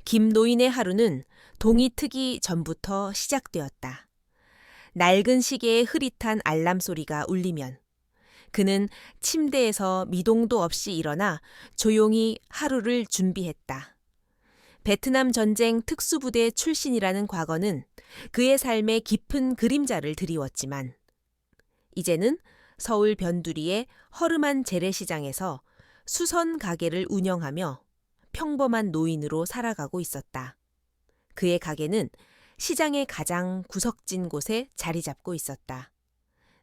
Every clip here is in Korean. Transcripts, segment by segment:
김 노인의 하루는 동이 트기 전부터 시작되었다. 낡은 시계의 흐릿한 알람 소리가 울리면 그는 침대에서 미동도 없이 일어나 조용히 하루를 준비했다. 베트남 전쟁 특수부대 출신이라는 과거는 그의 삶에 깊은 그림자를 드리웠지만 이제는 서울 변두리의 허름한 재래시장에서 수선 가게를 운영하며 평범한 노인으로 살아가고 있었다. 그의 가게는 시장의 가장 구석진 곳에 자리 잡고 있었다.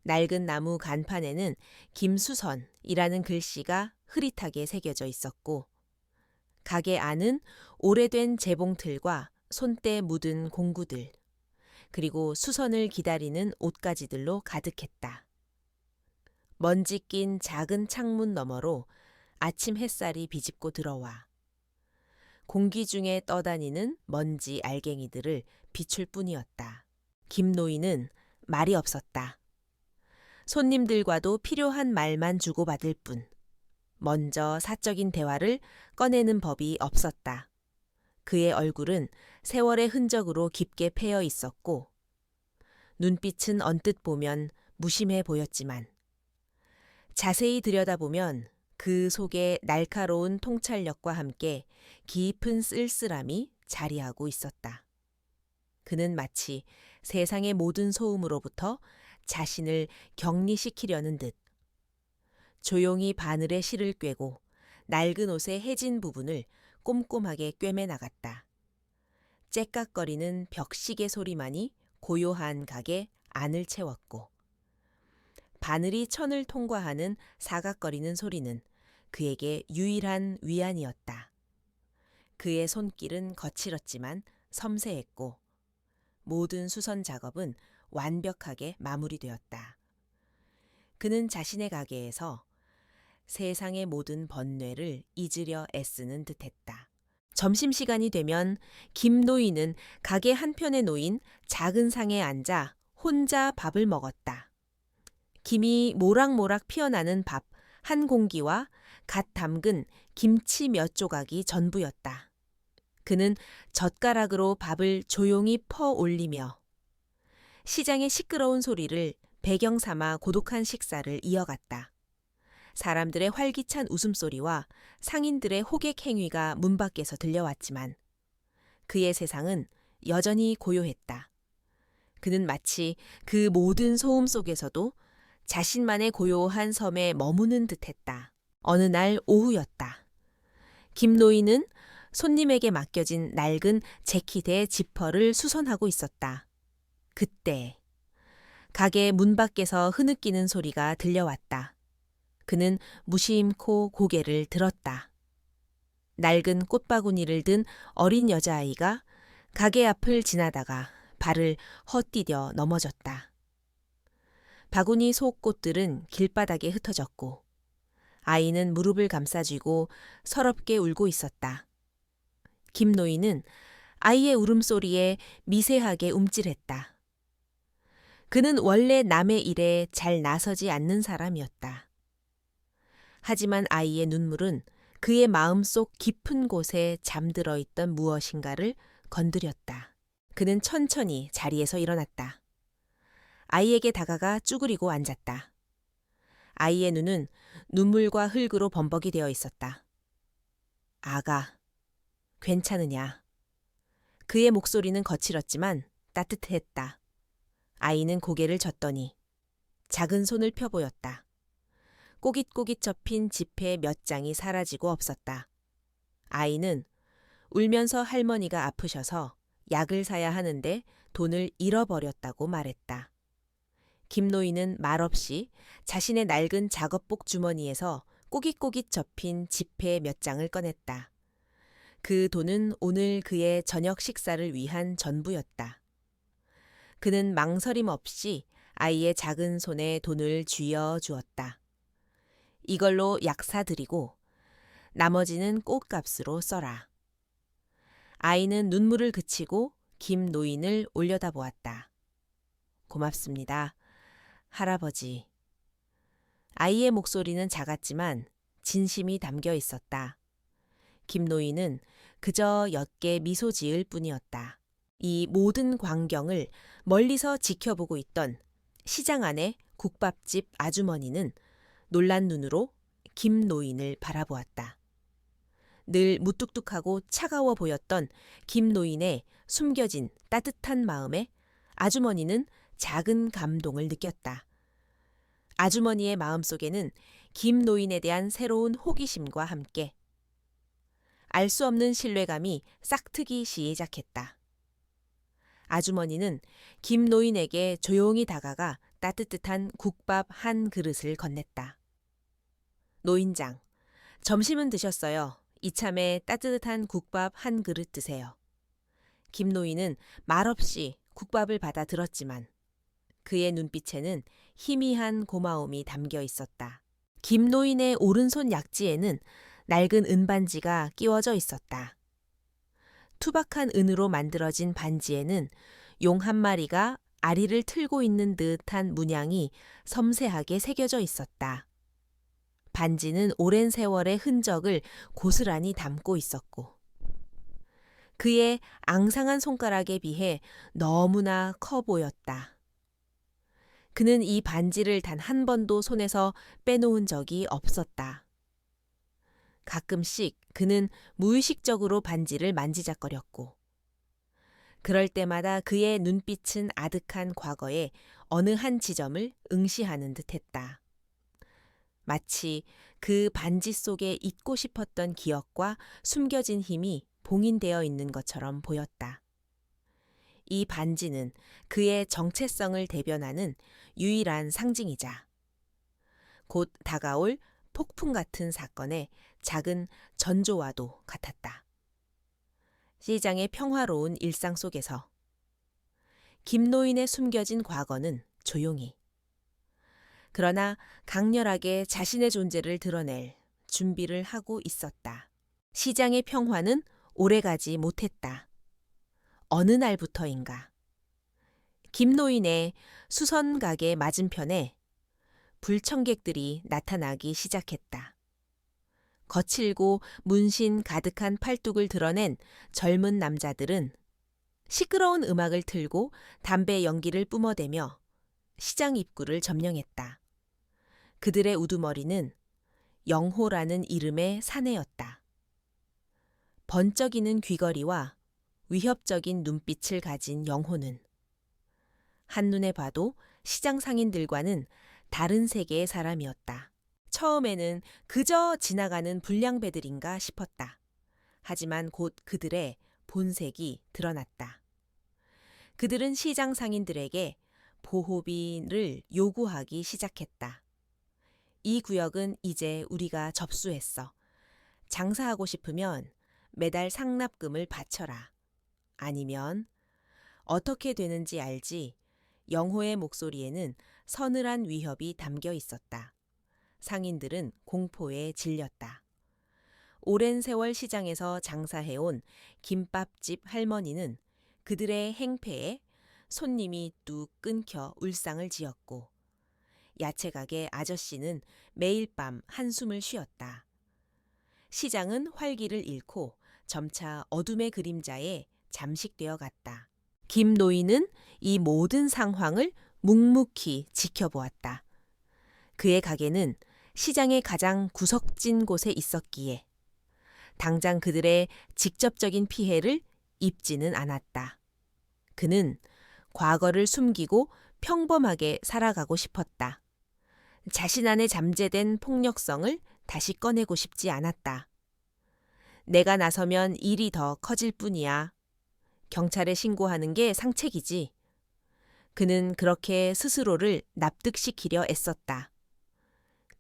낡은 나무 간판에는 김수선이라는 글씨가 흐릿하게 새겨져 있었고 가게 안은 오래된 재봉틀과 손때 묻은 공구들, 그리고 수선을 기다리는 옷가지들로 가득했다. 먼지 낀 작은 창문 너머로 아침 햇살이 비집고 들어와 공기 중에 떠다니는 먼지 알갱이들을 비출 뿐이었다. 김 노인은 말이 없었다. 손님들과도 필요한 말만 주고받을 뿐. 먼저 사적인 대화를 꺼내는 법이 없었다. 그의 얼굴은 세월의 흔적으로 깊게 패여 있었고 눈빛은 언뜻 보면 무심해 보였지만 자세히 들여다보면 그 속에 날카로운 통찰력과 함께 깊은 쓸쓸함이 자리하고 있었다. 그는 마치 세상의 모든 소음으로부터 자신을 격리시키려는 듯 조용히 바늘에 실을 꿰고 낡은 옷의 해진 부분을 꼼꼼하게 꿰매 나갔다. 째깍거리는 벽시계 소리만이 고요한 가게 안을 채웠고 바늘이 천을 통과하는 사각거리는 소리는 그에게 유일한 위안이었다. 그의 손길은 거칠었지만 섬세했고 모든 수선 작업은 완벽하게 마무리되었다. 그는 자신의 가게에서 세상의 모든 번뇌를 잊으려 애쓰는 듯했다. 점심시간이 되면 김 노인은 가게 한편에 놓인 작은 상에 앉아 혼자 밥을 먹었다. 김이 모락모락 피어나는 밥 한 공기와 갓 담근 김치 몇 조각이 전부였다. 그는 젓가락으로 밥을 조용히 퍼 올리며 시장의 시끄러운 소리를 배경 삼아 고독한 식사를 이어갔다. 사람들의 활기찬 웃음소리와 상인들의 호객 행위가 문 밖에서 들려왔지만 그의 세상은 여전히 고요했다. 그는 마치 그 모든 소음 속에서도 자신만의 고요한 섬에 머무는 듯했다. 어느 날 오후였다. 김 노인은 손님에게 맡겨진 낡은 재킷의 지퍼를 수선하고 있었다. 그때 가게 문 밖에서 흐느끼는 소리가 들려왔다. 그는 무심코 고개를 들었다. 낡은 꽃바구니를 든 어린 여자아이가 가게 앞을 지나다가 발을 헛디뎌 넘어졌다. 바구니 속 꽃들은 길바닥에 흩어졌고 아이는 무릎을 감싸쥐고 서럽게 울고 있었다. 김 노인은 아이의 울음소리에 미세하게 움찔했다. 그는 원래 남의 일에 잘 나서지 않는 사람이었다. 하지만 아이의 눈물은 그의 마음속 깊은 곳에 잠들어 있던 무엇인가를 건드렸다. 그는 천천히 자리에서 일어났다. 아이에게 다가가 쭈그리고 앉았다. 아이의 눈은 눈물과 흙으로 범벅이 되어 있었다. 아가, 괜찮으냐? 그의 목소리는 거칠었지만 따뜻했다. 아이는 고개를 젓더니 작은 손을 펴 보였다. 꼬깃꼬깃 접힌 지폐 몇 장이 사라지고 없었다. 아이는 울면서 할머니가 아프셔서 약을 사야 하는데 돈을 잃어버렸다고 말했다. 김 노인은 말없이 자신의 낡은 작업복 주머니에서 꼬깃꼬깃 접힌 지폐 몇 장을 꺼냈다. 그 돈은 오늘 그의 저녁 식사를 위한 전부였다. 그는 망설임 없이 아이의 작은 손에 돈을 쥐어 주었다. 이걸로 약 사드리고 나머지는 꽃값으로 써라. 아이는 눈물을 그치고 김 노인을 올려다보았다. 고맙습니다. 할아버지. 아이의 목소리는 작았지만 진심이 담겨 있었다. 김노인은 그저 옅게 미소 지을 뿐이었다. 이 모든 광경을 멀리서 지켜보고 있던 시장 안의 국밥집 아주머니는 놀란 눈으로 김노인을 바라보았다. 늘 무뚝뚝하고 차가워 보였던 김노인의 숨겨진 따뜻한 마음에 아주머니는 작은 감동을 느꼈다. 아주머니의 마음속에는 김노인에 대한 새로운 호기심과 함께 알 수 없는 신뢰감이 싹트기 시작했다. 아주머니는 김노인에게 조용히 다가가 따뜻한 국밥 한 그릇을 건넸다. 노인장, 점심은 드셨어요. 이참에 따뜻한 국밥 한 그릇 드세요. 김노인은 말없이 국밥을 받아 들었지만 그의 눈빛에는 희미한 고마움이 담겨 있었다. 김노인의 오른손 약지에는 낡은 은반지가 끼워져 있었다. 투박한 은으로 만들어진 반지에는 용 한 마리가 아리를 틀고 있는 듯한 문양이 섬세하게 새겨져 있었다. 반지는 오랜 세월의 흔적을 고스란히 담고 있었고 그의 앙상한 손가락에 비해 너무나 커 보였다. 그는 이 반지를 단 한 번도 손에서 빼놓은 적이 없었다. 가끔씩 그는 무의식적으로 반지를 만지작거렸고 그럴 때마다 그의 눈빛은 아득한 과거의 어느 한 지점을 응시하는 듯했다. 마치 그 반지 속에 잊고 싶었던 기억과 숨겨진 힘이 봉인되어 있는 것처럼 보였다. 이 반지는 그의 정체성을 대변하는 유일한 상징이자 곧 다가올 폭풍 같은 사건의 작은 전조와도 같았다. 시장의 평화로운 일상 속에서 김노인의 숨겨진 과거는 조용히 그러나 강렬하게 자신의 존재를 드러낼 준비를 하고 있었다. 시장의 평화는 오래가지 못했다. 어느 날부터인가 김노인의 수선 가게 맞은편에 불청객들이 나타나기 시작했다. 거칠고 문신 가득한 팔뚝을 드러낸 젊은 남자들은 시끄러운 음악을 틀고 담배 연기를 뿜어대며 시장 입구를 점령했다. 그들의 우두머리는 영호라는 이름의 사내였다. 번쩍이는 귀걸이와 위협적인 눈빛을 가진 영호는 한눈에 봐도 시장 상인들과는 다른 세계의 사람이었다. 처음에는 그저 지나가는 불량배들인가 싶었다. 하지만 곧 그들의 본색이 드러났다. 그들은 시장 상인들에게 보호비를 요구하기 시작했다. 이 구역은 이제 우리가 접수했어. 장사하고 싶으면 매달 상납금을 바쳐라. 아니면 어떻게 되는지 알지? 영호의 목소리에는 서늘한 위협이 담겨 있었다. 상인들은 공포에 질렸다. 오랜 세월 시장에서 장사해온 김밥집 할머니는 그들의 행패에 손님이 뚝 끊겨 울상을 지었고 야채가게 아저씨는 매일 밤 한숨을 쉬었다. 시장은 활기를 잃고 점차 어둠의 그림자에 잠식되어 갔다. 김노인은 이 모든 상황을 묵묵히 지켜보았다. 그의 가게는 시장의 가장 구석진 곳에 있었기에 당장 그들의 직접적인 피해를 입지는 않았다. 그는 과거를 숨기고 평범하게 살아가고 싶었다. 자신 안에 잠재된 폭력성을 다시 꺼내고 싶지 않았다. 내가 나서면 일이 더 커질 뿐이야. 경찰에 신고하는 게 상책이지. 그는 그렇게 스스로를 납득시키려 애썼다.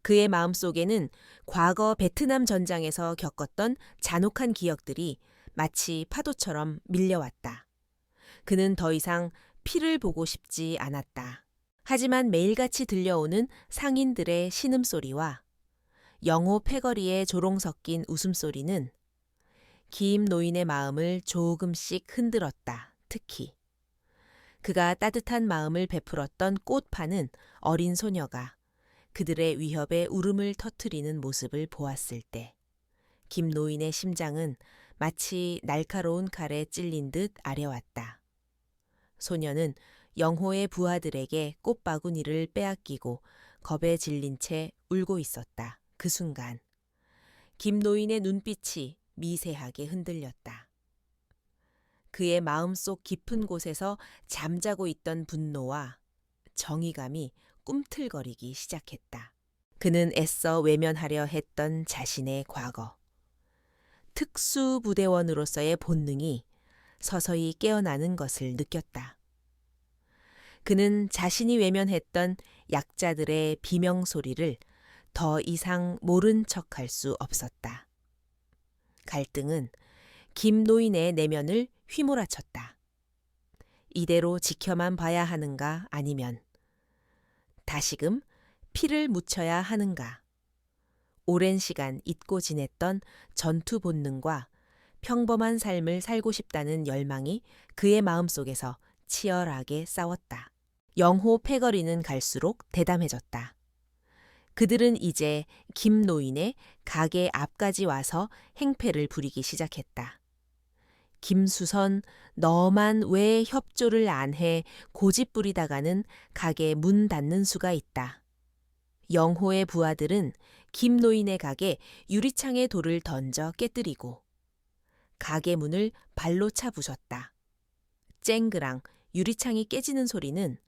그의 마음속에는 과거 베트남 전장에서 겪었던 잔혹한 기억들이 마치 파도처럼 밀려왔다. 그는 더 이상 피를 보고 싶지 않았다. 하지만 매일같이 들려오는 상인들의 신음소리와 영호 패거리의 조롱 섞인 웃음소리는 김 노인의 마음을 조금씩 흔들었다. 특히 그가 따뜻한 마음을 베풀었던 꽃 파는 어린 소녀가 그들의 위협에 울음을 터뜨리는 모습을 보았을 때 김노인의 심장은 마치 날카로운 칼에 찔린 듯 아려왔다. 소녀는 영호의 부하들에게 꽃바구니를 빼앗기고 겁에 질린 채 울고 있었다. 그 순간 김노인의 눈빛이 미세하게 흔들렸다. 그의 마음속 깊은 곳에서 잠자고 있던 분노와 정의감이 꿈틀거리기 시작했다. 그는 애써 외면하려 했던 자신의 과거, 특수부대원으로서의 본능이 서서히 깨어나는 것을 느꼈다. 그는 자신이 외면했던 약자들의 비명소리를 더 이상 모른 척할 수 없었다. 갈등은 김노인의 내면을 휘몰아쳤다. 이대로 지켜만 봐야 하는가 아니면 다시금 피를 묻혀야 하는가. 오랜 시간 잊고 지냈던 전투 본능과 평범한 삶을 살고 싶다는 열망이 그의 마음속에서 치열하게 싸웠다. 영호 패거리는 갈수록 대담해졌다. 그들은 이제 김노인의 가게 앞까지 와서 행패를 부리기 시작했다. 김수선, 너만 왜 협조를 안 해 고집부리다가는 가게 문 닫는 수가 있다. 영호의 부하들은 김노인의 가게 유리창에 돌을 던져 깨뜨리고 가게 문을 발로 차 부쉈다. 쨍그랑 유리창이 깨지는 소리는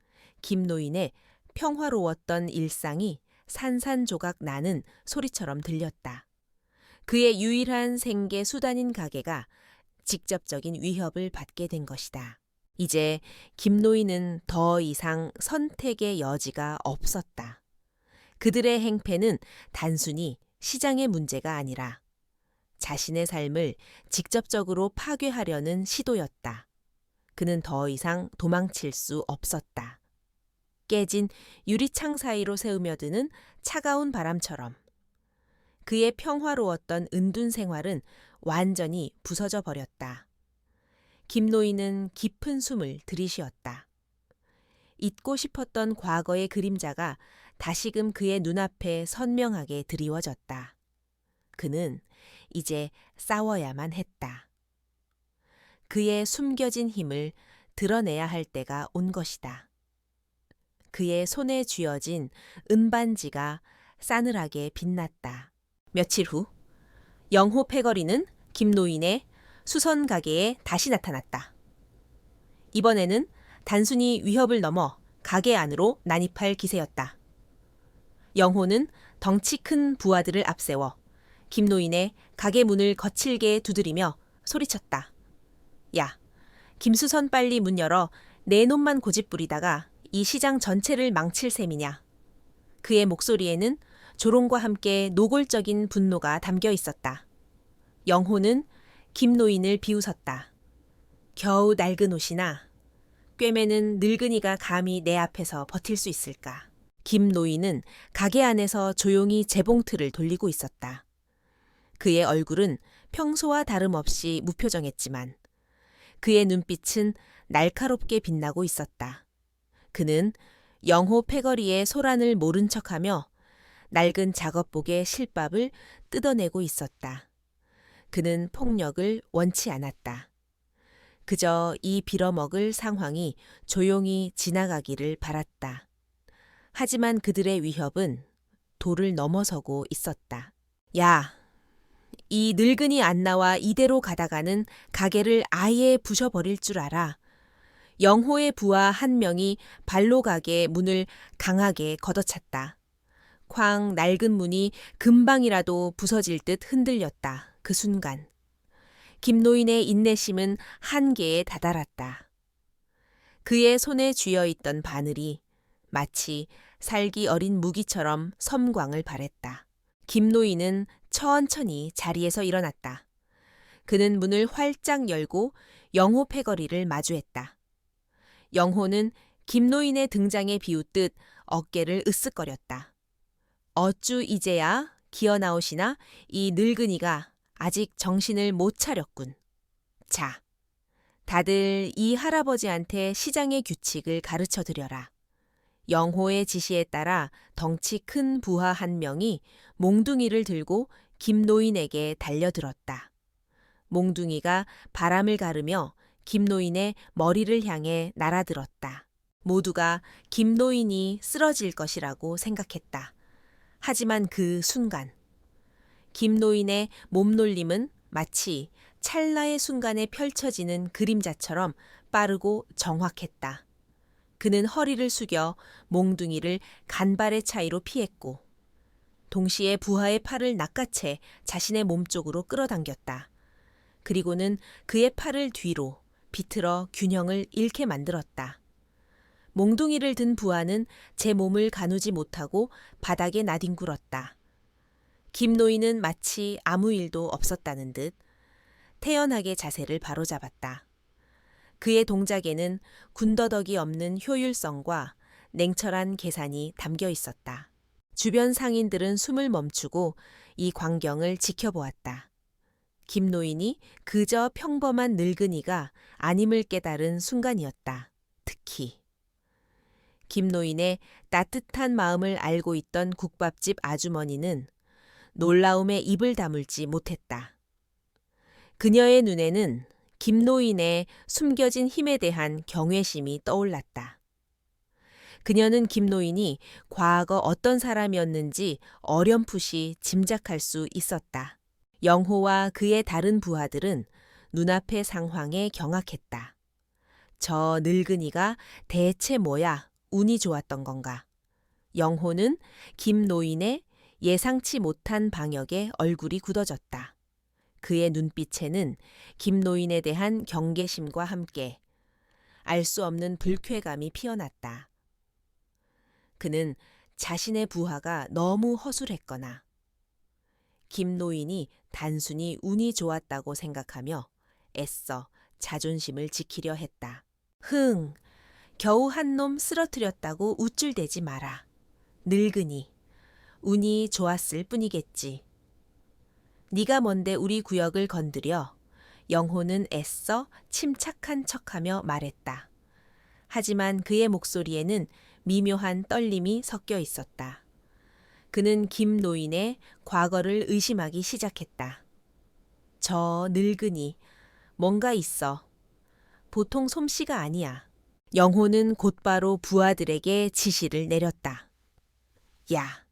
김노인의 평화로웠던 일상이 산산조각 나는 소리처럼 들렸다. 그의 유일한 생계 수단인 가게가 직접적인 위협을 받게 된 것이다. 이제 김노인은 더 이상 선택의 여지가 없었다. 그들의 행패는 단순히 시장의 문제가 아니라 자신의 삶을 직접적으로 파괴하려는 시도였다. 그는 더 이상 도망칠 수 없었다. 깨진 유리창 사이로 새으며드는 차가운 바람처럼 그의 평화로웠던 은둔 생활은 완전히 부서져 버렸다. 김노인은 깊은 숨을 들이쉬었다. 잊고 싶었던 과거의 그림자가 다시금 그의 눈앞에 선명하게 드리워졌다. 그는 이제 싸워야만 했다. 그의 숨겨진 힘을 드러내야 할 때가 온 것이다. 그의 손에 쥐어진 은반지가 싸늘하게 빛났다. 며칠 후 영호 패거리는 김노인의 수선 가게에 다시 나타났다. 이번에는 단순히 위협을 넘어 가게 안으로 난입할 기세였다. 영호는 덩치 큰 부하들을 앞세워 김노인의 가게 문을 거칠게 두드리며 소리쳤다. 야, 김수선 빨리 문 열어 내 놈만 고집부리다가 이 시장 전체를 망칠 셈이냐. 그의 목소리에는 조롱과 함께 노골적인 분노가 담겨 있었다. 영호는 김노인을 비웃었다. 겨우 낡은 옷이나 꿰매는 늙은이가 감히 내 앞에서 버틸 수 있을까. 김노인은 가게 안에서 조용히 재봉틀을 돌리고 있었다. 그의 얼굴은 평소와 다름없이 무표정했지만 그의 눈빛은 날카롭게 빛나고 있었다. 그는 영호 패거리의 소란을 모른 척하며 낡은 작업복의 실밥을 뜯어내고 있었다. 그는 폭력을 원치 않았다. 그저 이 빌어먹을 상황이 조용히 지나가기를 바랐다. 하지만 그들의 위협은 도를 넘어서고 있었다. 야, 이 늙은이 안 나와 이대로 가다가는 가게를 아예 부셔버릴 줄 알아. 영호의 부하 한 명이 발로 가게 문을 강하게 걷어찼다. 쾅 낡은 문이 금방이라도 부서질 듯 흔들렸다. 그 순간 김노인의 인내심은 한계에 다다랐다. 그의 손에 쥐어있던 바늘이 마치 살기 어린 무기처럼 섬광을 발했다. 김노인은 천천히 자리에서 일어났다. 그는 문을 활짝 열고 영호 패거리를 마주했다. 영호는 김노인의 등장에 비웃듯 어깨를 으쓱거렸다. 어쭈 이제야 기어나오시나 이 늙은이가 아직 정신을 못 차렸군. 자, 다들 이 할아버지한테 시장의 규칙을 가르쳐 드려라. 영호의 지시에 따라 덩치 큰 부하 한 명이 몽둥이를 들고 김노인에게 달려들었다. 몽둥이가 바람을 가르며 김노인의 머리를 향해 날아들었다. 모두가 김노인이 쓰러질 것이라고 생각했다. 하지만 그 순간 김노인의 몸놀림은 마치 찰나의 순간에 펼쳐지는 그림자처럼 빠르고 정확했다. 그는 허리를 숙여 몽둥이를 간발의 차이로 피했고 동시에 부하의 팔을 낚아채 자신의 몸쪽으로 끌어당겼다. 그리고는 그의 팔을 뒤로 비틀어 균형을 잃게 만들었다. 몽둥이를 든 부하는 제 몸을 가누지 못하고 바닥에 나뒹굴었다. 김노인은 마치 아무 일도 없었다는 듯 태연하게 자세를 바로잡았다. 그의 동작에는 군더더기 없는 효율성과 냉철한 계산이 담겨 있었다. 주변 상인들은 숨을 멈추고 이 광경을 지켜보았다. 김노인이 그저 평범한 늙은이가 아님을 깨달은 순간이었다. 특히 김노인의 따뜻한 마음을 알고 있던 국밥집 아주머니는 놀라움에 입을 다물지 못했다. 그녀의 눈에는 김노인의 숨겨진 힘에 대한 경외심이 떠올랐다. 그녀는 김노인이 과거 어떤 사람이었는지 어렴풋이 짐작할 수 있었다. 영호와 그의 다른 부하들은 눈앞의 상황에 경악했다. 저 늙은이가 대체 뭐야 운이 좋았던 건가? 영호는 김노인의 예상치 못한 방역에 얼굴이 굳어졌다. 그의 눈빛에는 김노인에 대한 경계심과 함께 알 수 없는 불쾌감이 피어났다. 그는 자신의 부하가 너무 허술했거나 김노인이 단순히 운이 좋았다고 생각하며 애써 자존심을 지키려 했다. 겨우 한 놈 쓰러뜨렸다고 우쭐대지 마라. 늙은이, 운이 좋았을 뿐이겠지. 네가 뭔데 우리 구역을 건드려? 영호는 애써 침착한 척하며 말했다. 하지만 그의 목소리에는 미묘한 떨림이 섞여 있었다. 그는 김노인의 과거를 의심하기 시작했다. 저 늙은이, 뭔가 있어. 보통 솜씨가 아니야. 영호는 곧바로 부하들에게 지시를 내렸다. 야,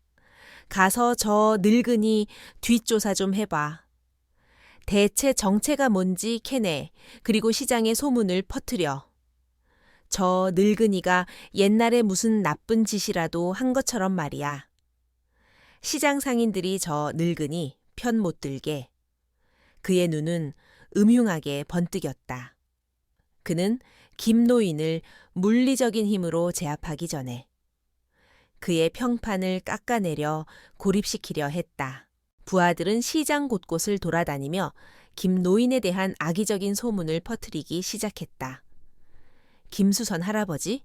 가서 저 늙은이 뒷조사 좀 해봐. 대체 정체가 뭔지 캐내. 그리고 시장에 소문을 퍼뜨려. 저 늙은이가 옛날에 무슨 나쁜 짓이라도 한 것처럼 말이야. 시장 상인들이 저 늙은이 편 못 들게. 그의 눈은 음흉하게 번뜩였다. 그는 김노인을 물리적인 힘으로 제압하기 전에 그의 평판을 깎아내려 고립시키려 했다. 부하들은 시장 곳곳을 돌아다니며 김노인에 대한 악의적인 소문을 퍼뜨리기 시작했다. 김수선 할아버지?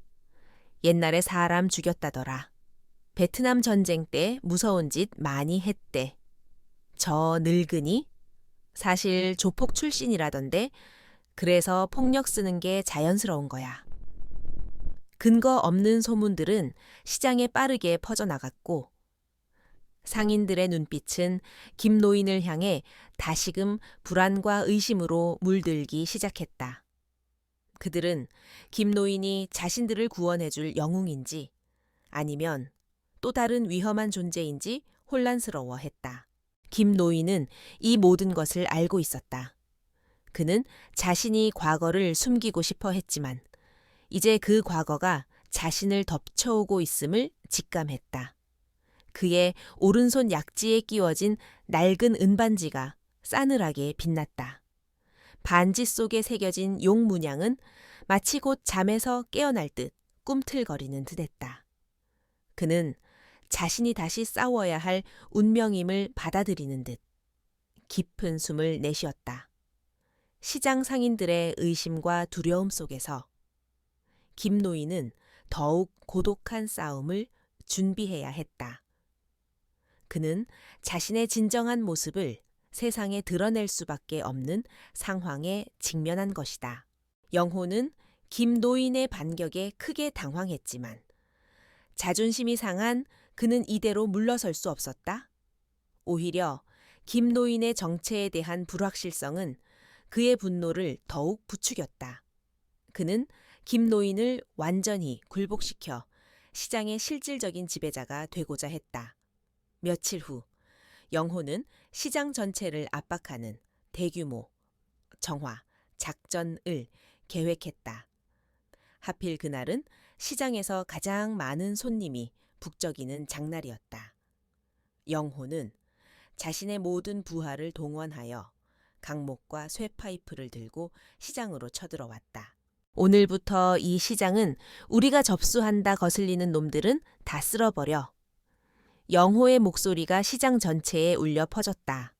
옛날에 사람 죽였다더라. 베트남 전쟁 때 무서운 짓 많이 했대. 저 늙은이? 사실 조폭 출신이라던데 그래서 폭력 쓰는 게 자연스러운 거야. 근거 없는 소문들은 시장에 빠르게 퍼져나갔고 상인들의 눈빛은 김노인을 향해 다시금 불안과 의심으로 물들기 시작했다. 그들은 김노인이 자신들을 구원해줄 영웅인지 아니면 또 다른 위험한 존재인지 혼란스러워했다. 김노인은 이 모든 것을 알고 있었다. 그는 자신이 과거를 숨기고 싶어 했지만 이제 그 과거가 자신을 덮쳐오고 있음을 직감했다. 그의 오른손 약지에 끼워진 낡은 은반지가 싸늘하게 빛났다. 반지 속에 새겨진 용 문양은 마치 곧 잠에서 깨어날 듯 꿈틀거리는 듯했다. 그는 자신이 다시 싸워야 할 운명임을 받아들이는 듯 깊은 숨을 내쉬었다. 시장 상인들의 의심과 두려움 속에서 김노인은 더욱 고독한 싸움을 준비해야 했다. 그는 자신의 진정한 모습을 세상에 드러낼 수밖에 없는 상황에 직면한 것이다. 영호는 김노인의 반격에 크게 당황했지만 자존심이 상한 그는 이대로 물러설 수 없었다. 오히려 김 노인의 정체에 대한 불확실성은 그의 분노를 더욱 부추겼다. 그는 김 노인을 완전히 굴복시켜 시장의 실질적인 지배자가 되고자 했다. 며칠 후 영호는 시장 전체를 압박하는 대규모 정화, 작전을 계획했다. 하필 그날은 시장에서 가장 많은 손님이 북적이는 장날이었다. 영호는 자신의 모든 부하를 동원하여 강목과 쇠파이프를 들고 시장으로 쳐들어왔다. 오늘부터 이 시장은 우리가 접수한다 거슬리는 놈들은 다 쓸어버려. 영호의 목소리가 시장 전체에 울려 퍼졌다.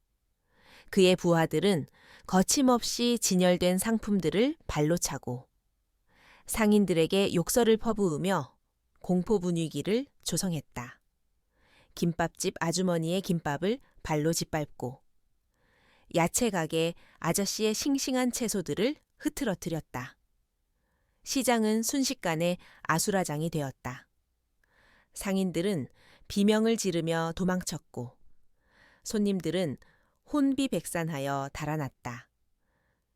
그의 부하들은 거침없이 진열된 상품들을 발로 차고 상인들에게 욕설을 퍼부으며 공포 분위기를 조성했다. 김밥집 아주머니의 김밥을 발로 짓밟고 야채 가게 아저씨의 싱싱한 채소들을 흐트러뜨렸다. 시장은 순식간에 아수라장이 되었다. 상인들은 비명을 지르며 도망쳤고 손님들은 혼비백산하여 달아났다.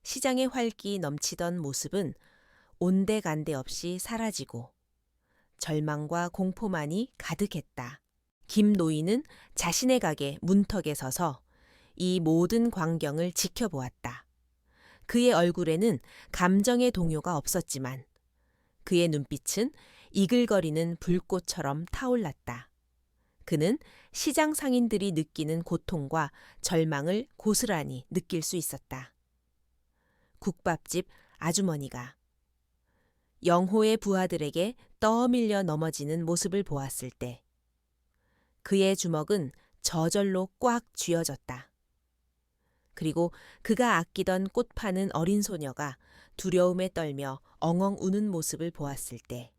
시장의 활기 넘치던 모습은 온데간데 없이 사라지고 절망과 공포만이 가득했다. 김 노인은 자신의 가게 문턱에 서서 이 모든 광경을 지켜보았다. 그의 얼굴에는 감정의 동요가 없었지만 그의 눈빛은 이글거리는 불꽃처럼 타올랐다. 그는 시장 상인들이 느끼는 고통과 절망을 고스란히 느낄 수 있었다. 국밥집 아주머니가 영호의 부하들에게 떠밀려 넘어지는 모습을 보았을 때 그의 주먹은 저절로 꽉 쥐어졌다. 그리고 그가 아끼던 꽃 파는 어린 소녀가 두려움에 떨며 엉엉 우는 모습을 보았을 때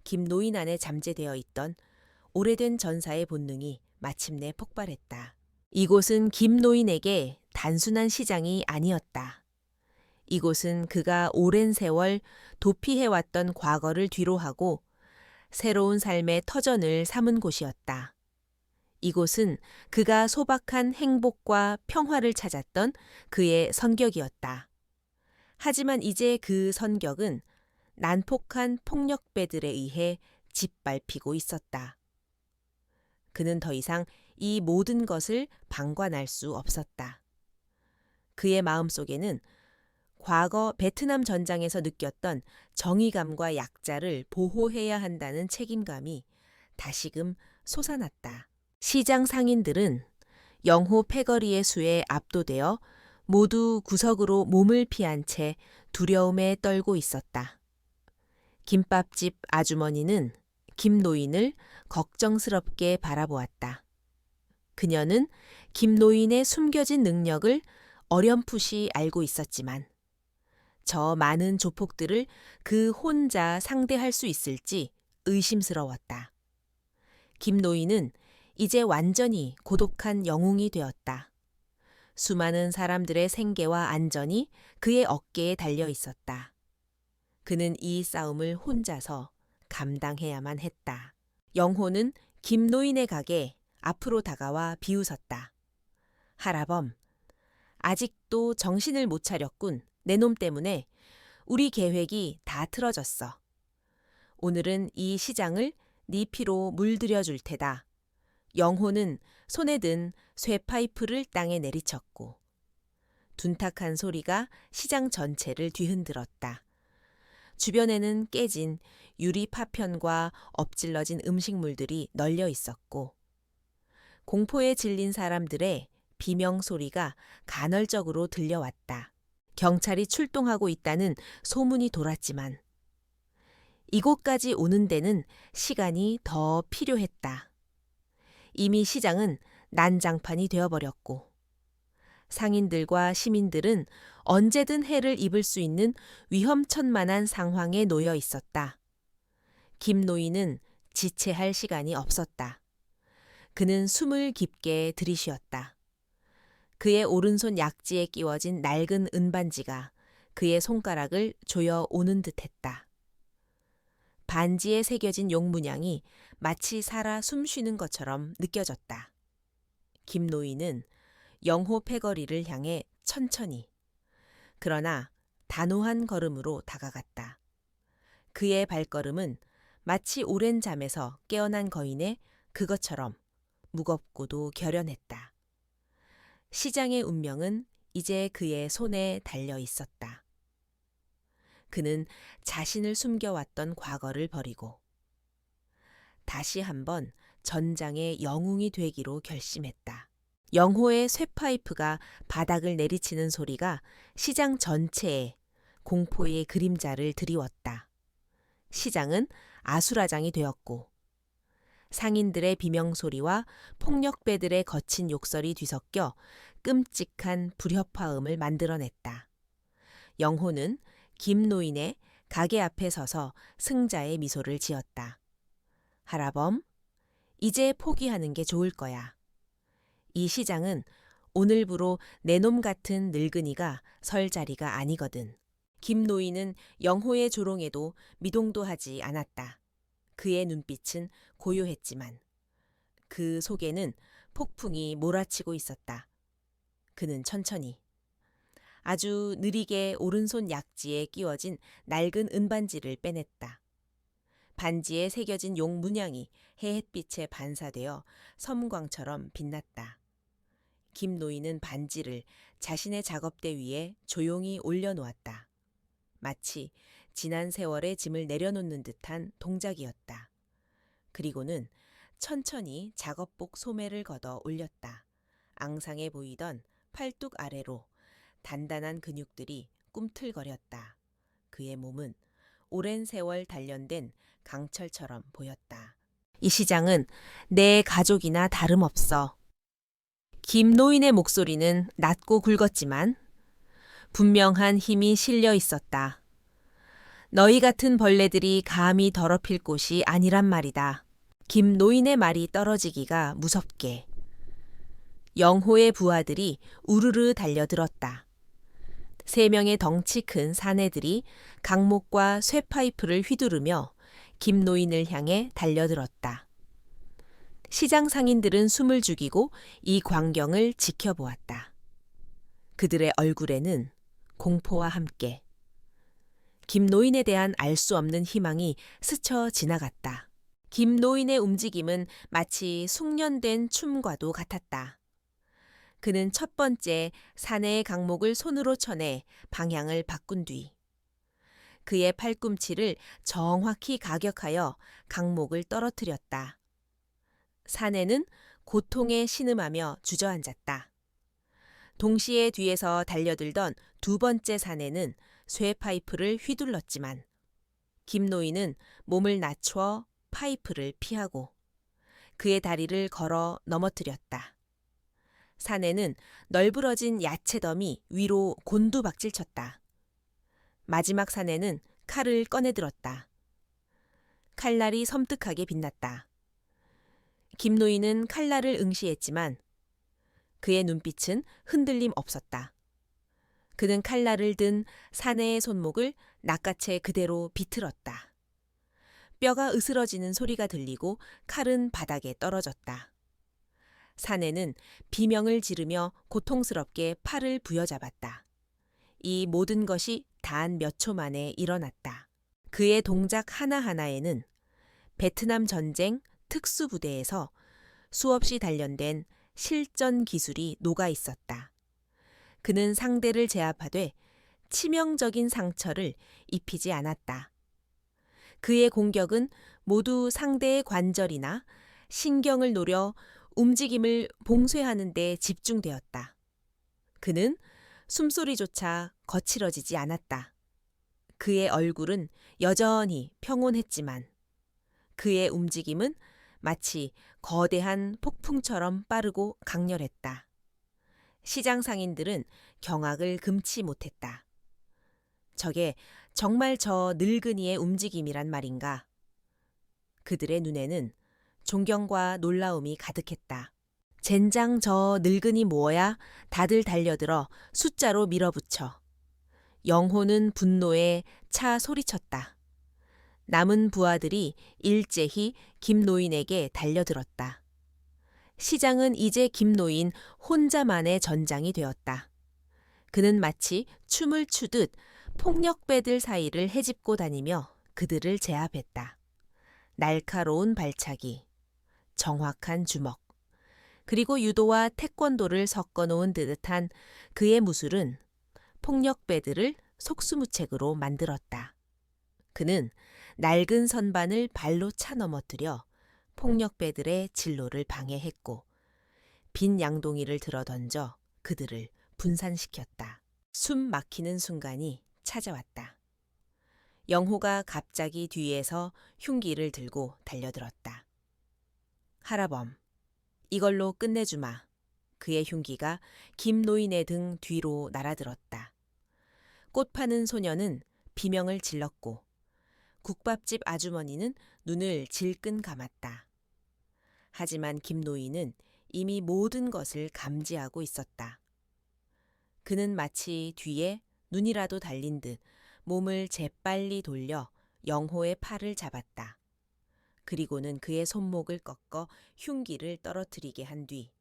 김 노인 안에 잠재되어 있던 오래된 전사의 본능이 마침내 폭발했다. 이곳은 김 노인에게 단순한 시장이 아니었다. 이곳은 그가 오랜 세월 도피해왔던 과거를 뒤로하고 새로운 삶의 터전을 삼은 곳이었다. 이곳은 그가 소박한 행복과 평화를 찾았던 그의 선격이었다. 하지만 이제 그 선격은 난폭한 폭력배들에 의해 짓밟히고 있었다. 그는 더 이상 이 모든 것을 방관할 수 없었다. 그의 마음속에는 과거 베트남 전장에서 느꼈던 정의감과 약자를 보호해야 한다는 책임감이 다시금 솟아났다. 시장 상인들은 영호 패거리의 수에 압도되어 모두 구석으로 몸을 피한 채 두려움에 떨고 있었다. 김밥집 아주머니는 김 노인을 걱정스럽게 바라보았다. 그녀는 김 노인의 숨겨진 능력을 어렴풋이 알고 있었지만 저 많은 조폭들을 그 혼자 상대할 수 있을지 의심스러웠다. 김 노인은 이제 완전히 고독한 영웅이 되었다. 수많은 사람들의 생계와 안전이 그의 어깨에 달려 있었다. 그는 이 싸움을 혼자서 감당해야만 했다. 영호는 김 노인의 가게 앞으로 다가와 비웃었다. 하라범, 아직도 정신을 못 차렸군. 내 놈 때문에 우리 계획이 다 틀어졌어. 오늘은 이 시장을 네 피로 물들여 줄 테다. 영호는 손에 든 쇠파이프를 땅에 내리쳤고 둔탁한 소리가 시장 전체를 뒤흔들었다. 주변에는 깨진 유리 파편과 엎질러진 음식물들이 널려 있었고 공포에 질린 사람들의 비명 소리가 간헐적으로 들려왔다. 경찰이 출동하고 있다는 소문이 돌았지만 이곳까지 오는 데는 시간이 더 필요했다. 이미 시장은 난장판이 되어버렸고 상인들과 시민들은 언제든 해를 입을 수 있는 위험천만한 상황에 놓여 있었다. 김 노인은 지체할 시간이 없었다. 그는 숨을 깊게 들이쉬었다. 그의 오른손 약지에 끼워진 낡은 은반지가 그의 손가락을 조여 오는 듯했다. 반지에 새겨진 용문양이 마치 살아 숨쉬는 것처럼 느껴졌다. 김 노인은 영호 패거리를 향해 천천히, 그러나 단호한 걸음으로 다가갔다. 그의 발걸음은 마치 오랜 잠에서 깨어난 거인의 그것처럼 무겁고도 결연했다. 시장의 운명은 이제 그의 손에 달려 있었다. 그는 자신을 숨겨왔던 과거를 버리고 다시 한번 전장의 영웅이 되기로 결심했다. 영호의 쇠파이프가 바닥을 내리치는 소리가 시장 전체에 공포의 그림자를 드리웠다. 시장은 아수라장이 되었고 상인들의 비명소리와 폭력배들의 거친 욕설이 뒤섞여 끔찍한 불협화음을 만들어냈다. 영호는 김노인의 가게 앞에 서서 승자의 미소를 지었다. 할아범, 이제 포기하는 게 좋을 거야. 이 시장은 오늘부로 내 놈 같은 늙은이가 설 자리가 아니거든. 김노인은 영호의 조롱에도 미동도 하지 않았다. 그의 눈빛은 고요했지만 그 속에는 폭풍이 몰아치고 있었다. 그는 천천히 아주 느리게 오른손 약지에 끼워진 낡은 은반지를 빼냈다. 반지에 새겨진 용 문양이 해햇빛에 반사되어 섬광처럼 빛났다. 김노인은 반지를 자신의 작업대 위에 조용히 올려놓았다. 마치 지난 세월의 짐을 내려놓는 듯한 동작이었다. 그리고는 천천히 작업복 소매를 걷어 올렸다. 앙상해 보이던 팔뚝 아래로 단단한 근육들이 꿈틀거렸다. 그의 몸은 오랜 세월 단련된 강철처럼 보였다. 이 시장은 내 가족이나 다름없어. 김노인의 목소리는 낮고 굵었지만 분명한 힘이 실려 있었다. 너희 같은 벌레들이 감히 더럽힐 곳이 아니란 말이다. 김노인의 말이 떨어지기가 무섭게. 영호의 부하들이 우르르 달려들었다. 3명의 덩치 큰 사내들이 강목과 쇠파이프를 휘두르며 김노인을 향해 달려들었다. 시장 상인들은 숨을 죽이고 이 광경을 지켜보았다. 그들의 얼굴에는 공포와 함께 김노인에 대한 알 수 없는 희망이 스쳐 지나갔다. 김노인의 움직임은 마치 숙련된 춤과도 같았다. 그는 첫 번째 사내의 강목을 손으로 쳐내 방향을 바꾼 뒤 그의 팔꿈치를 정확히 가격하여 강목을 떨어뜨렸다. 사내는 고통에 신음하며 주저앉았다. 동시에 뒤에서 달려들던 2번째 사내는 쇠파이프를 휘둘렀지만 김노인은 몸을 낮춰 파이프를 피하고 그의 다리를 걸어 넘어뜨렸다. 사내는 널브러진 야채더미 위로 곤두박질쳤다. 마지막 사내는 칼을 꺼내들었다. 칼날이 섬뜩하게 빛났다. 김노인은 칼날을 응시했지만 그의 눈빛은 흔들림 없었다. 그는 칼날을 든 사내의 손목을 낚아채 그대로 비틀었다. 뼈가 으스러지는 소리가 들리고 칼은 바닥에 떨어졌다. 사내는 비명을 지르며 고통스럽게 팔을 부여잡았다. 이 모든 것이 단 몇 초 만에 일어났다. 그의 동작 하나하나에는 베트남 전쟁 특수부대에서 수없이 단련된 실전 기술이 녹아 있었다. 그는 상대를 제압하되 치명적인 상처를 입히지 않았다. 그의 공격은 모두 상대의 관절이나 신경을 노려 움직임을 봉쇄하는 데 집중되었다. 그는 숨소리조차 거칠어지지 않았다. 그의 얼굴은 여전히 평온했지만 그의 움직임은 마치 거대한 폭풍처럼 빠르고 강렬했다. 시장 상인들은 경악을 금치 못했다. 저게 정말 저 늙은이의 움직임이란 말인가? 그들의 눈에는 존경과 놀라움이 가득했다. 젠장 저 늙은이 뭐야? 다들 달려들어 숫자로 밀어붙여. 영호는 분노에 차 소리쳤다. 남은 부하들이 일제히 김노인에게 달려들었다. 시장은 이제 김노인 혼자만의 전장이 되었다. 그는 마치 춤을 추듯 폭력배들 사이를 헤집고 다니며 그들을 제압했다. 날카로운 발차기, 정확한 주먹, 그리고 유도와 태권도를 섞어 놓은 듯한 그의 무술은 폭력배들을 속수무책으로 만들었다. 그는 낡은 선반을 발로 차 넘어뜨려 폭력배들의 진로를 방해했고 빈 양동이를 들어 던져 그들을 분산시켰다. 숨 막히는 순간이 찾아왔다. 영호가 갑자기 뒤에서 흉기를 들고 달려들었다. 하라범, 이걸로 끝내주마. 그의 흉기가 김노인의 등 뒤로 날아들었다. 꽃 파는 소녀는 비명을 질렀고 국밥집 아주머니는 눈을 질끈 감았다. 하지만 김노인은 이미 모든 것을 감지하고 있었다. 그는 마치 뒤에 눈이라도 달린 듯 몸을 재빨리 돌려 영호의 팔을 잡았다. 그리고는 그의 손목을 꺾어 흉기를 떨어뜨리게 한 뒤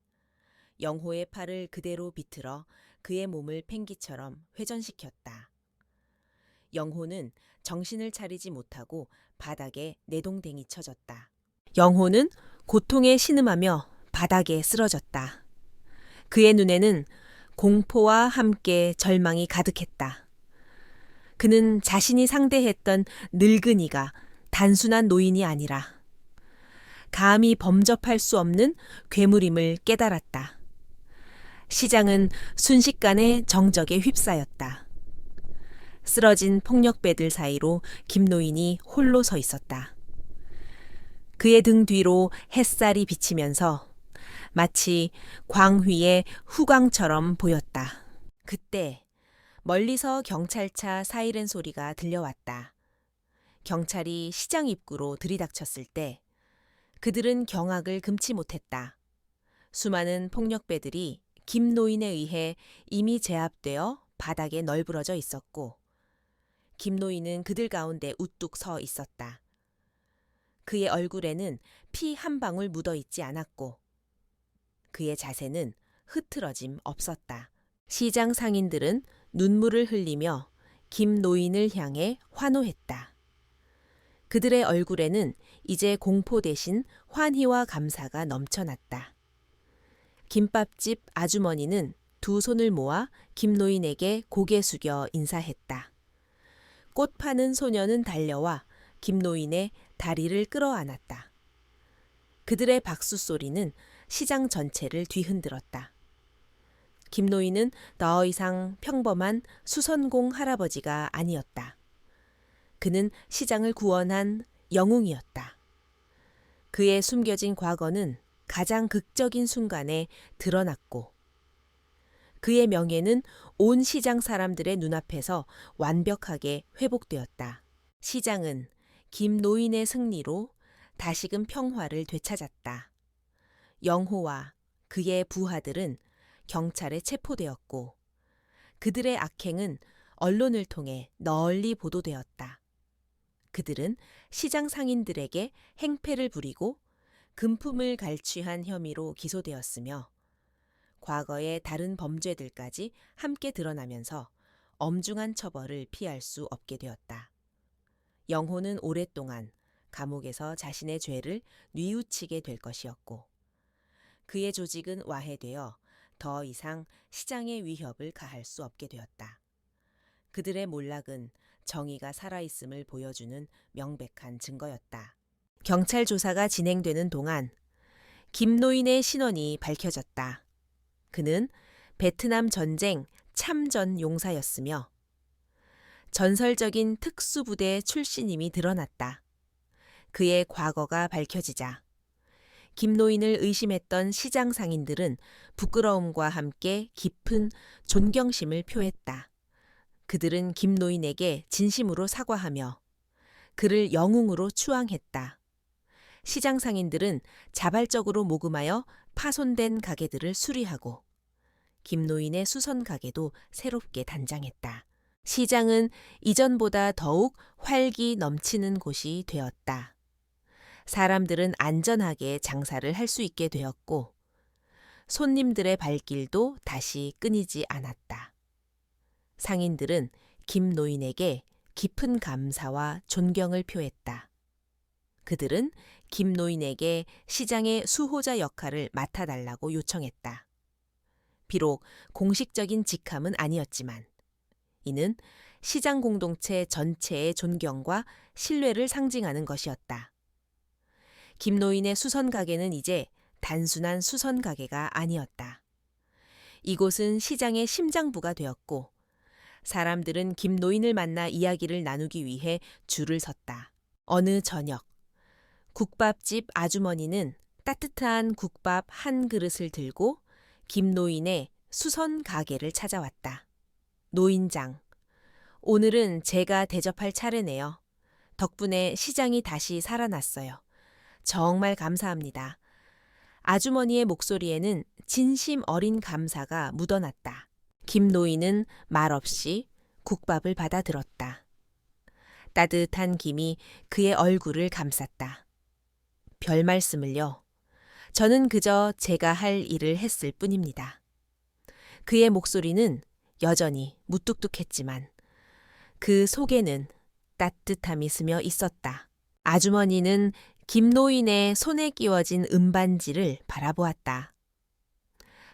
영호의 팔을 그대로 비틀어 그의 몸을 펭기처럼 회전시켰다. 영호는 정신을 차리지 못하고 바닥에 내동댕이 쳐졌다. 영호는 고통에 신음하며 바닥에 쓰러졌다. 그의 눈에는 공포와 함께 절망이 가득했다. 그는 자신이 상대했던 늙은이가 단순한 노인이 아니라 감히 범접할 수 없는 괴물임을 깨달았다. 시장은 순식간에 정적에 휩싸였다. 쓰러진 폭력배들 사이로 김노인이 홀로 서 있었다. 그의 등 뒤로 햇살이 비치면서 마치 광휘의 후광처럼 보였다. 그때 멀리서 경찰차 사이렌 소리가 들려왔다. 경찰이 시장 입구로 들이닥쳤을 때 그들은 경악을 금치 못했다. 수많은 폭력배들이 김노인에 의해 이미 제압되어 바닥에 널브러져 있었고 김노인은 그들 가운데 우뚝 서 있었다. 그의 얼굴에는 피 한 방울 묻어 있지 않았고 그의 자세는 흐트러짐 없었다. 시장 상인들은 눈물을 흘리며 김노인을 향해 환호했다. 그들의 얼굴에는 이제 공포 대신 환희와 감사가 넘쳐났다. 김밥집 아주머니는 두 손을 모아 김노인에게 고개 숙여 인사했다. 꽃 파는 소녀는 달려와 김노인의 다리를 끌어안았다. 그들의 박수 소리는 시장 전체를 뒤흔들었다. 김노인은 더 이상 평범한 수선공 할아버지가 아니었다. 그는 시장을 구원한 영웅이었다. 그의 숨겨진 과거는 가장 극적인 순간에 드러났고 그의 명예는 온 시장 사람들의 눈앞에서 완벽하게 회복되었다. 시장은 김노인의 승리로 다시금 평화를 되찾았다. 영호와 그의 부하들은 경찰에 체포되었고 그들의 악행은 언론을 통해 널리 보도되었다. 그들은 시장 상인들에게 행패를 부리고 금품을 갈취한 혐의로 기소되었으며 과거의 다른 범죄들까지 함께 드러나면서 엄중한 처벌을 피할 수 없게 되었다. 영호는 오랫동안 감옥에서 자신의 죄를 뉘우치게 될 것이었고 그의 조직은 와해되어 더 이상 시장의 위협을 가할 수 없게 되었다. 그들의 몰락은 정의가 살아있음을 보여주는 명백한 증거였다. 경찰 조사가 진행되는 동안 김노인의 신원이 밝혀졌다. 그는 베트남 전쟁 참전 용사였으며 전설적인 특수부대 출신임이 드러났다. 그의 과거가 밝혀지자 김노인을 의심했던 시장 상인들은 부끄러움과 함께 깊은 존경심을 표했다. 그들은 김노인에게 진심으로 사과하며 그를 영웅으로 추앙했다. 시장 상인들은 자발적으로 모금하여 파손된 가게들을 수리하고 김노인의 수선 가게도 새롭게 단장했다. 시장은 이전보다 더욱 활기 넘치는 곳이 되었다. 사람들은 안전하게 장사를 할 수 있게 되었고 손님들의 발길도 다시 끊이지 않았다. 상인들은 김 노인에게 깊은 감사와 존경을 표했다. 그들은 김 노인에게 시장의 수호자 역할을 맡아달라고 요청했다. 비록 공식적인 직함은 아니었지만 이는 시장 공동체 전체의 존경과 신뢰를 상징하는 것이었다. 김 노인의 수선 가게는 이제 단순한 수선 가게가 아니었다. 이곳은 시장의 심장부가 되었고 사람들은 김 노인을 만나 이야기를 나누기 위해 줄을 섰다. 어느 저녁, 국밥집 아주머니는 따뜻한 국밥 한 그릇을 들고 김 노인의 수선 가게를 찾아왔다. 노인장, 오늘은 제가 대접할 차례네요. 덕분에 시장이 다시 살아났어요. 정말 감사합니다. 아주머니의 목소리에는 진심 어린 감사가 묻어났다. 김 노인은 말없이 국밥을 받아 들었다. 따뜻한 김이 그의 얼굴을 감쌌다. 별 말씀을요. 저는 그저 제가 할 일을 했을 뿐입니다. 그의 목소리는 여전히 무뚝뚝했지만 그 속에는 따뜻함이 스며 있었다. 아주머니는 김 노인의 손에 끼워진 은반지를 바라보았다.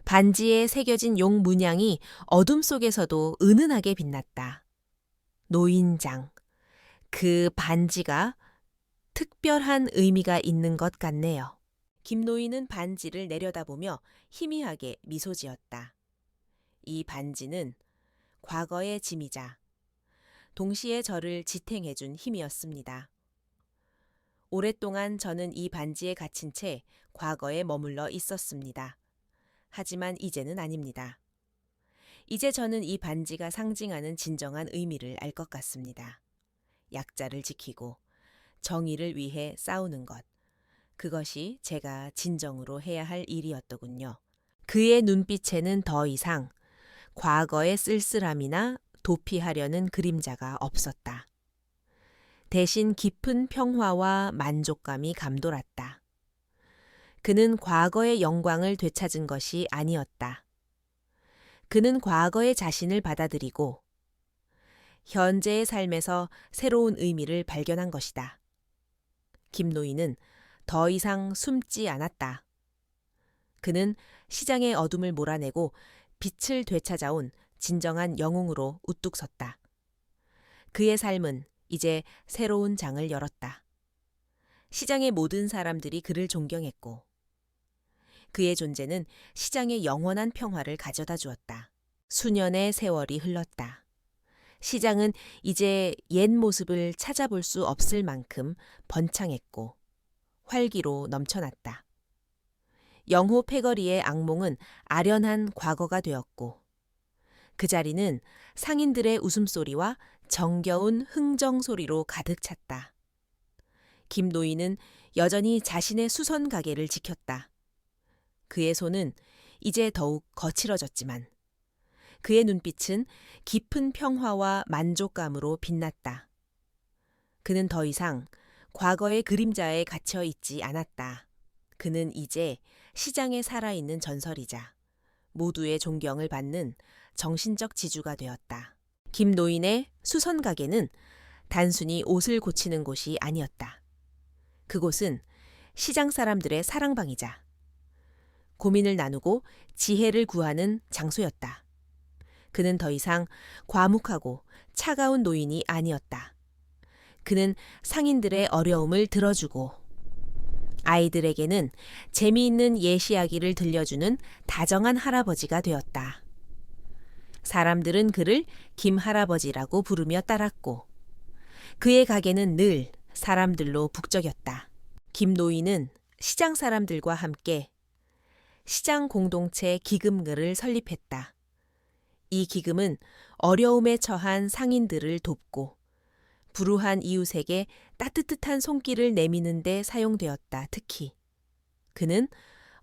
반지에 새겨진 용 문양이 어둠 속에서도 은은하게 빛났다. 노인장, 그 반지가 특별한 의미가 있는 것 같네요. 김 노인은 반지를 내려다보며 희미하게 미소 지었다. 이 반지는 과거의 짐이자 동시에 저를 지탱해준 힘이었습니다. 오랫동안 저는 이 반지에 갇힌 채 과거에 머물러 있었습니다. 하지만 이제는 아닙니다. 이제 저는 이 반지가 상징하는 진정한 의미를 알 것 같습니다. 약자를 지키고 정의를 위해 싸우는 것. 그것이 제가 진정으로 해야 할 일이었더군요. 그의 눈빛에는 더 이상 과거의 쓸쓸함이나 도피하려는 그림자가 없었다. 대신 깊은 평화와 만족감이 감돌았다. 그는 과거의 영광을 되찾은 것이 아니었다. 그는 과거의 자신을 받아들이고 현재의 삶에서 새로운 의미를 발견한 것이다. 김 노인은 더 이상 숨지 않았다. 그는 시장의 어둠을 몰아내고 빛을 되찾아온 진정한 영웅으로 우뚝 섰다. 그의 삶은 이제 새로운 장을 열었다. 시장의 모든 사람들이 그를 존경했고 그의 존재는 시장에 영원한 평화를 가져다 주었다. 수년의 세월이 흘렀다. 시장은 이제 옛 모습을 찾아볼 수 없을 만큼 번창했고 활기로 넘쳐났다. 영호 패거리의 악몽은 아련한 과거가 되었고 그 자리는 상인들의 웃음소리와 정겨운 흥정소리로 가득 찼다. 김 노인은 여전히 자신의 수선 가게를 지켰다. 그의 손은 이제 더욱 거칠어졌지만 그의 눈빛은 깊은 평화와 만족감으로 빛났다. 그는 더 이상 과거의 그림자에 갇혀 있지 않았다. 그는 이제 시장에 살아있는 전설이자 모두의 존경을 받는 정신적 지주가 되었다. 김 노인의 수선 가게는 단순히 옷을 고치는 곳이 아니었다. 그곳은 시장 사람들의 사랑방이자 고민을 나누고 지혜를 구하는 장소였다. 그는 더 이상 과묵하고 차가운 노인이 아니었다. 그는 상인들의 어려움을 들어주고 아이들에게는 재미있는 예시이야기를 들려주는 다정한 할아버지가 되었다. 사람들은 그를 김 할아버지라고 부르며 따랐고 그의 가게는 늘 사람들로 북적였다. 김 노인은 시장 사람들과 함께 시장 공동체 기금글을 설립했다. 이 기금은 어려움에 처한 상인들을 돕고 불우한 이웃에게 따뜻한 손길을 내미는 데 사용되었다. 특히 그는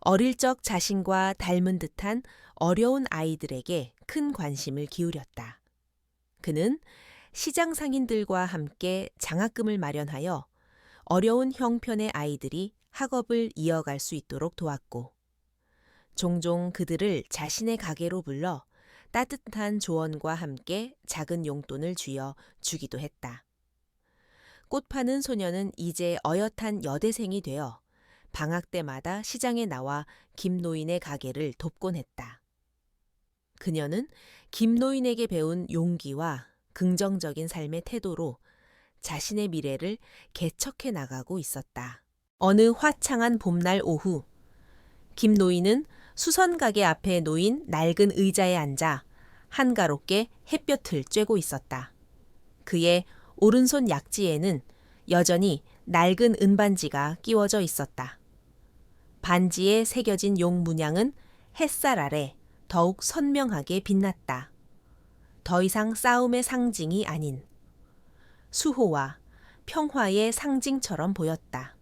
어릴 적 자신과 닮은 듯한 어려운 아이들에게 큰 관심을 기울였다. 그는 시장 상인들과 함께 장학금을 마련하여 어려운 형편의 아이들이 학업을 이어갈 수 있도록 도왔고 종종 그들을 자신의 가게로 불러 따뜻한 조언과 함께 작은 용돈을 쥐어 주기도 했다. 꽃 파는 소녀는 이제 어엿한 여대생이 되어 방학 때마다 시장에 나와 김노인의 가게를 돕곤 했다. 그녀는 김노인에게 배운 용기와 긍정적인 삶의 태도로 자신의 미래를 개척해 나가고 있었다. 어느 화창한 봄날 오후, 김노인은 수선 가게 앞에 놓인 낡은 의자에 앉아 한가롭게 햇볕을 쬐고 있었다. 그의 오른손 약지에는 여전히 낡은 은반지가 끼워져 있었다. 반지에 새겨진 용 문양은 햇살 아래 더욱 선명하게 빛났다. 더 이상 싸움의 상징이 아닌 수호와 평화의 상징처럼 보였다.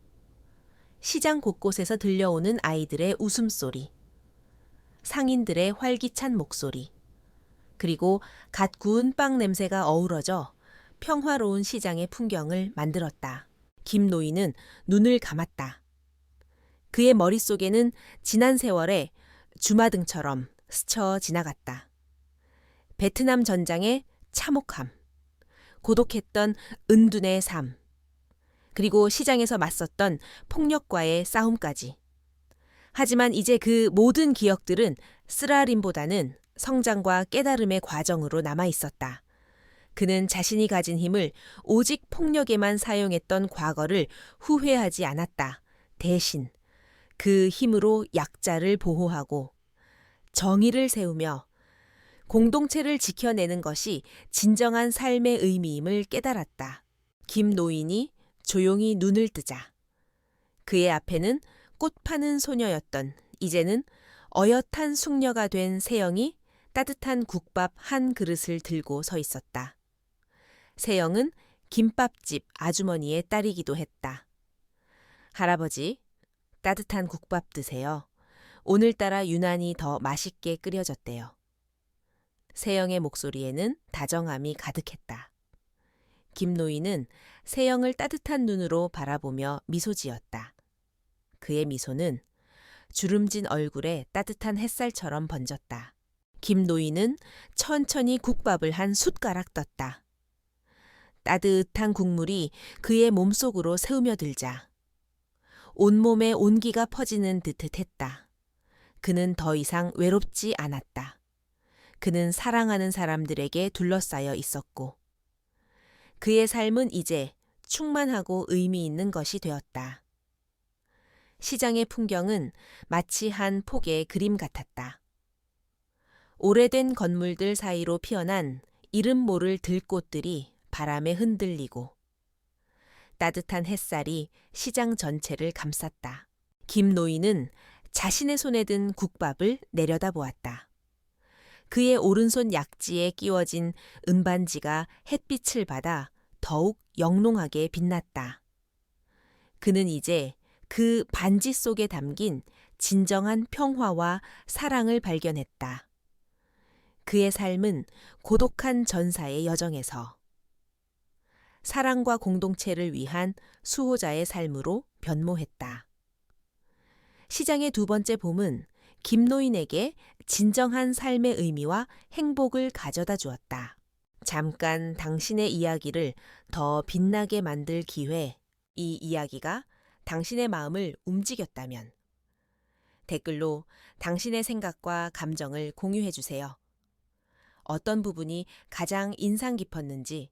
시장 곳곳에서 들려오는 아이들의 웃음소리, 상인들의 활기찬 목소리, 그리고 갓 구운 빵 냄새가 어우러져 평화로운 시장의 풍경을 만들었다. 김노인은 눈을 감았다. 그의 머릿속에는 지난 세월의 주마등처럼 스쳐 지나갔다. 베트남 전장의 참혹함, 고독했던 은둔의 삶, 그리고 시장에서 맞섰던 폭력과의 싸움까지. 하지만 이제 그 모든 기억들은 쓰라림보다는 성장과 깨달음의 과정으로 남아 있었다. 그는 자신이 가진 힘을 오직 폭력에만 사용했던 과거를 후회하지 않았다. 대신 그 힘으로 약자를 보호하고 정의를 세우며 공동체를 지켜내는 것이 진정한 삶의 의미임을 깨달았다. 김노인이 조용히 눈을 뜨자 그의 앞에는 꽃 파는 소녀였던 이제는 어엿한 숙녀가 된 세영이 따뜻한 국밥 한 그릇을 들고 서 있었다. 세영은 김밥집 아주머니의 딸이기도 했다. 할아버지, 따뜻한 국밥 드세요. 오늘따라 유난히 더 맛있게 끓여졌대요. 세영의 목소리에는 다정함이 가득했다. 김노인은 세영을 따뜻한 눈으로 바라보며 미소 지었다. 그의 미소는 주름진 얼굴에 따뜻한 햇살처럼 번졌다. 김노인은 천천히 국밥을 한 숟가락 떴다. 따뜻한 국물이 그의 몸속으로 새우며들자 온몸에 온기가 퍼지는 듯 했다. 그는 더 이상 외롭지 않았다. 그는 사랑하는 사람들에게 둘러싸여 있었고 그의 삶은 이제 충만하고 의미 있는 것이 되었다. 시장의 풍경은 마치 한 폭의 그림 같았다. 오래된 건물들 사이로 피어난 이름 모를 들꽃들이 바람에 흔들리고 따뜻한 햇살이 시장 전체를 감쌌다. 김노인은 자신의 손에 든 국밥을 내려다보았다. 그의 오른손 약지에 끼워진 은반지가 햇빛을 받아 더욱 영롱하게 빛났다. 그는 이제 그 반지 속에 담긴 진정한 평화와 사랑을 발견했다. 그의 삶은 고독한 전사의 여정에서 사랑과 공동체를 위한 수호자의 삶으로 변모했다. 시장의 두 번째 봄은 김노인에게 진정한 삶의 의미와 행복을 가져다 주었다. 잠깐 당신의 이야기를 더 빛나게 만들 기회, 이 이야기가 당신의 마음을 움직였다면 댓글로 당신의 생각과 감정을 공유해 주세요. 어떤 부분이 가장 인상 깊었는지,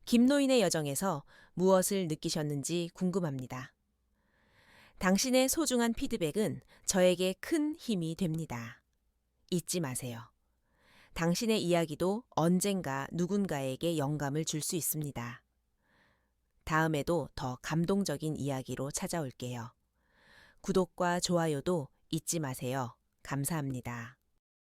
김노인의 여정에서 무엇을 느끼셨는지 궁금합니다. 당신의 소중한 피드백은 저에게 큰 힘이 됩니다. 잊지 마세요. 당신의 이야기도 언젠가 누군가에게 영감을 줄 수 있습니다. 다음에도 더 감동적인 이야기로 찾아올게요. 구독과 좋아요도 잊지 마세요. 감사합니다.